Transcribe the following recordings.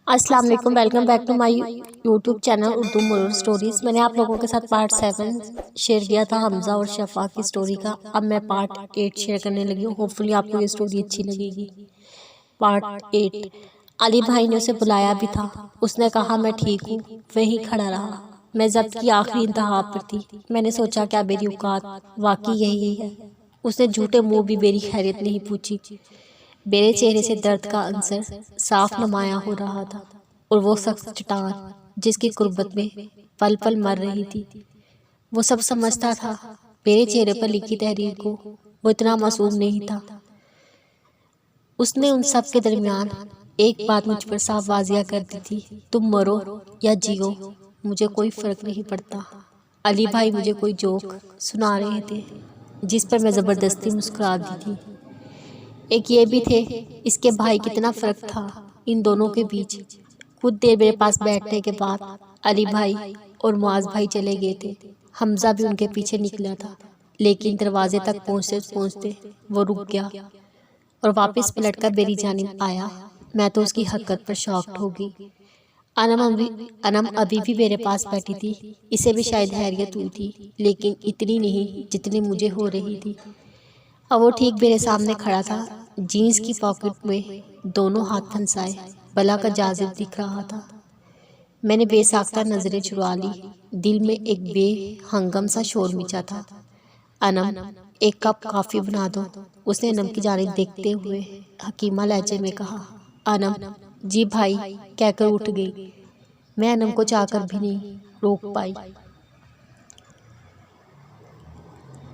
السلام علیکم، welcome back to my YouTube channel Urdu مرور سٹوریز۔ میں نے آپ لوگوں کے ساتھ پارٹ 7 شیئر کیا تھا حمزہ اور شفا کی سٹوری کا۔ اب میں پارٹ 8 شیئر کرنے لگی ہوں، ہوپفلی آپ کو یہ سٹوری اچھی لگے گی۔ پارٹ 8۔ علی بھائی نے اسے بلایا بھی تھا، اس نے کہا میں ٹھیک ہوں، وہی کھڑا رہا۔ میں ضبط کی آخری انتہا پر تھی، میں نے سوچا کیا میری اوقات واقعی یہی ہے۔ اس نے جھوٹے منہ بھی میری خیریت نہیں پوچھی۔ میرے چہرے سے درد کا عنصر صاف نمایاں ہو رہا تھا، اور وہ سخت چٹان جس کی قربت میں پل پل مر رہی تھی، وہ سب سمجھتا تھا۔ میرے چہرے پر لکھی تحریر کو وہ اتنا معصوم نہیں تھا۔ اس نے ان سب کے درمیان ایک بات مجھ پر صاف واضح کر دی تھی، تم مرو یا جیو مجھے کوئی فرق نہیں پڑتا۔ علی بھائی مجھے کوئی جوک سنا رہے تھے جس پر میں زبردستی مسکرا دی تھی۔ ایک یہ بھی تھے، اس کے بھائی کتنا فرق تھا ان دونوں کے بیچ۔ کچھ دیر میرے پاس بیٹھنے کے بعد علی بھائی اور معاذ بھائی چلے گئے تھے۔ حمزہ بھی ان کے پیچھے نکلا تھا، لیکن دروازے تک پہنچتے وہ رک گیا اور واپس پلٹ کر میری جانب آیا۔ میں تو اس کی حرکت پر شاکڈ ہو گئی۔ انم ابھی بھی میرے پاس بیٹھی تھی، اسے بھی شاید حیرت ہوئی تھی، لیکن اتنی نہیں جتنی مجھے ہو رہی تھی۔ اب وہ ٹھیک میرے سامنے کھڑا تھا، جینز کی پاکٹ میں دونوں ہاتھ پھنسائے، بلا کا جاذب دکھ رہا تھا۔ میں نے بے ساختہ نظریں چرا لی، دل میں ایک بے ہنگم سا شور مچا تھا۔ انم ایک کپ کافی بنا دو، اس نے انم کی جانب دیکھتے ہوئے حکیمہ لہجے میں کہا۔ انم جی بھائی کہہ کر اٹھ گئی۔ میں انم کو چاہ کر بھی نہیں روک پائی۔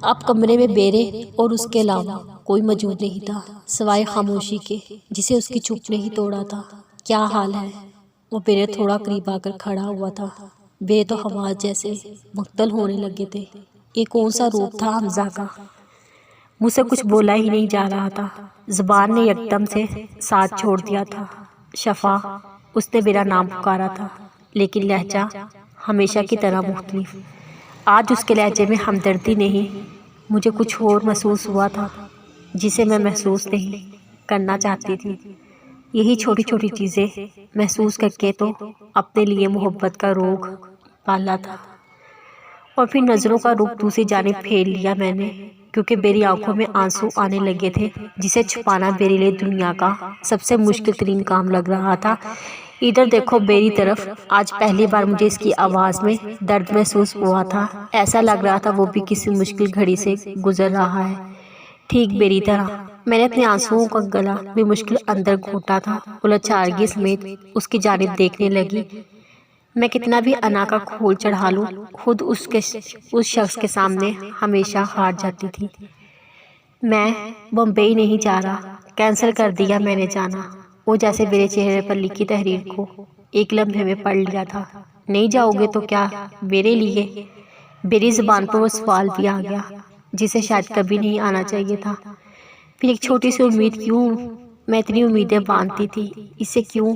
اب کمرے میں بیرے اور اس کے علاوہ کوئی موجود نہیں تھا سوائے خاموشی کے، جسے اس کی چپ نے ہی توڑا تھا۔ کیا حال ہے؟ وہ میرے تھوڑا قریب آ کر کھڑا ہوا تھا۔ میرے تو حواس جیسے معطل ہونے لگے تھے۔ یہ کون سا روپ تھا حمزہ کا؟ مجھ سے کچھ بولا ہی نہیں جا رہا تھا، زبان نے یکدم سے ساتھ چھوڑ دیا تھا۔ شفا، اس نے میرا نام پکارا تھا، لیکن لہجہ ہمیشہ کی طرح مختلف۔ آج اس کے لہجے میں ہمدردی نہیں، مجھے کچھ اور محسوس ہوا تھا جسے میں محسوس نہیں کرنا چاہتی تھی۔ یہی چھوٹی چھوٹی چیزیں محسوس کر کے تو اپنے لیے محبت کا روگ پالا تھا۔ اور پھر نظروں کا رخ دوسری جانب پھیر لیا میں نے، کیونکہ میری آنکھوں میں آنسو آنے لگے تھے، جسے چھپانا میرے لیے دنیا کا سب سے مشکل ترین کام لگ رہا تھا۔ ادھر دیکھو میری طرف۔ آج پہلی بار مجھے اس کی آواز میں درد محسوس ہوا تھا، ایسا لگ رہا تھا وہ بھی کسی مشکل گھڑی سے گزر رہا ہے، ٹھیک میری طرح۔ میں نے اپنے آنسوؤں کا گلا بھی مشکل اندر گھونٹا تھا، الچھارگی سمیت اس کی جانب دیکھنے لگی۔ میں کتنا بھی انا کا کھول چڑھا لوں، خود اس شخص کے سامنے ہمیشہ ہار جاتی تھی۔ میں بمبئی نہیں جا رہا، کینسل کر دیا میں نے جانا۔ وہ جیسے میرے چہرے پر لکھی تحریر کو ایک لمحے میں پڑھ لیا تھا۔ نہیں جاؤ گے تو کیا میرے لیے؟ میری زبان پر وہ سوال بھی آ گیا جسے شاید کبھی نہیں آنا چاہیے تھا۔ پھر ایک چھوٹی سی امید، کیوں میں اتنی امیدیں باندھتی تھی؟ اسے کیوں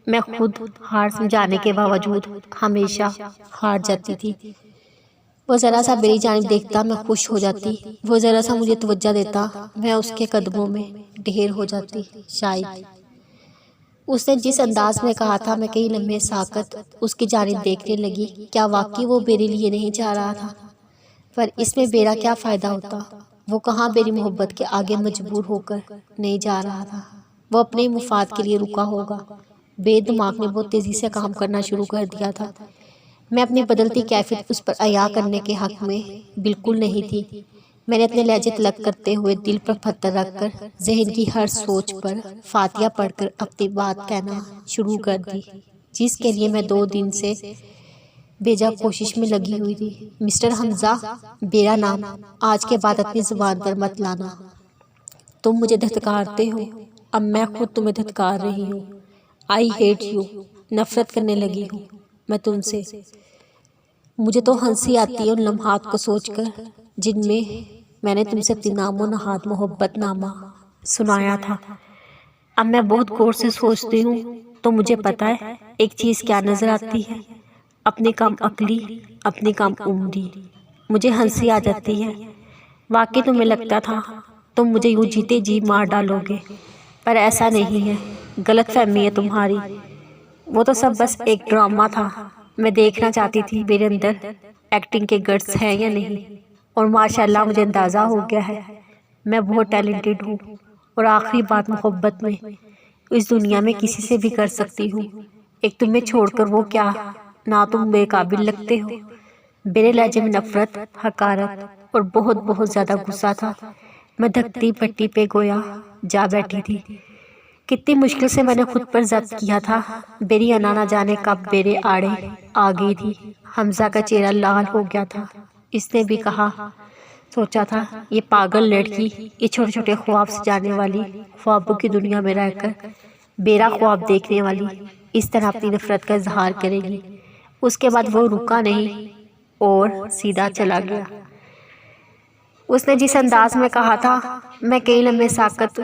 میں خود ہار سمجھانے کے باوجود ہمیشہ ہار جاتی تھی؟ وہ ذرا سا میری جانب دیکھتا، میں خوش ہو جاتی۔ وہ ذرا سا مجھے توجہ دیتا، میں اس کے قدموں میں ڈھیر ہو جاتی۔ شاید اس نے جس انداز میں کہا تھا، میں کئی لمحے ساکت اس کی جانب دیکھنے لگی۔ کیا واقعی وہ میرے لیے نہیں جا رہا تھا؟ پر اس میں میرا کیا فائدہ ہوتا؟ وہ کہاں میری محبت کے آگے مجبور ہو کر نہیں جا رہا تھا، وہ اپنے مفاد کے لیے رکا ہوگا۔ میرے دماغ نے بہت تیزی سے کام کرنا شروع کر دیا تھا۔ میں اپنی بدلتی کیفیت اس پر عیاں کرنے کے حق میں بالکل نہیں تھی۔ میں نے اپنے لہجے طلب کرتے ہوئے دل پر پتھر رکھ کر ذہن کی ہر سوچ پر فاتحہ پڑھ کر اپنی بات کہنا شروع کر دی، جس کے لیے میں 2 دن سے بے جا کوشش میں لگی ہوئی تھی۔ مسٹر حمزہ، میرا نام آج کے بعد اپنی زبان پر مت لانا۔ تم مجھے دھتکارتے ہو، اب میں خود تمہیں دھتکار رہی ہوں۔ آئی ہیٹ یو، نفرت کرنے لگی ہوں میں تم سے۔ مجھے تو ہنسی آتی ہے ان لمحات کو سوچ کر جن میں نے تم سے اپنی نام و نہاد محبت نامہ سنایا تھا۔ اب میں بہت غور سے سوچتی ہوں تو مجھے پتا ہے ایک چیز کیا نظر آتی ہے، اپنی کم عقلی، اپنی کم عمری۔ مجھے ہنسی آ جاتی ہے۔ واقعی تمہیں لگتا تھا تم مجھے یوں جیتے جی مار ڈالو گے، پر ایسا نہیں ہے، غلط فہمی ہے تمہاری۔ وہ تو سب بس ایک ڈرامہ تھا۔ میں دیکھنا چاہتی تھی میرے اندر ایکٹنگ کے گٹس ہیں یا نہیں، اور ماشاءاللہ مجھے اندازہ ہو گیا ہے میں بہت ٹیلنٹڈ ہوں، اور آخری بات محبت میں اس دنیا میں کسی سے بھی کر سکتی ہوں، ایک تمہیں چھوڑ کر وہ کیا، نہ تم بے قابل لگتے ہو۔ میرے لہجے میں نفرت، حقارت اور بہت بہت زیادہ غصہ تھا۔ میں دھکتی پٹی پہ گویا جا بیٹھی تھی۔ کتنی مشکل سے میں نے خود پر ضبط کیا تھا۔ میری انا نہ جانے کب میرے آڑے آ گئی تھی۔ حمزہ کا چہرہ لال ہو گیا تھا۔ اس نے بھی کہا، سوچا تھا یہ پاگل لڑکی، یہ چھوٹے چھوٹے خواب سجانے والی، خوابوں کی دنیا میں رہ کر میرا خواب دیکھنے والی اس طرح اپنی نفرت کا اظہار کرے گی۔ اس کے بعد وہ رکا نہیں اور سیدھا چلا گیا۔ اس نے جس انداز میں کہا تھا، میں کئی لمحے ساکت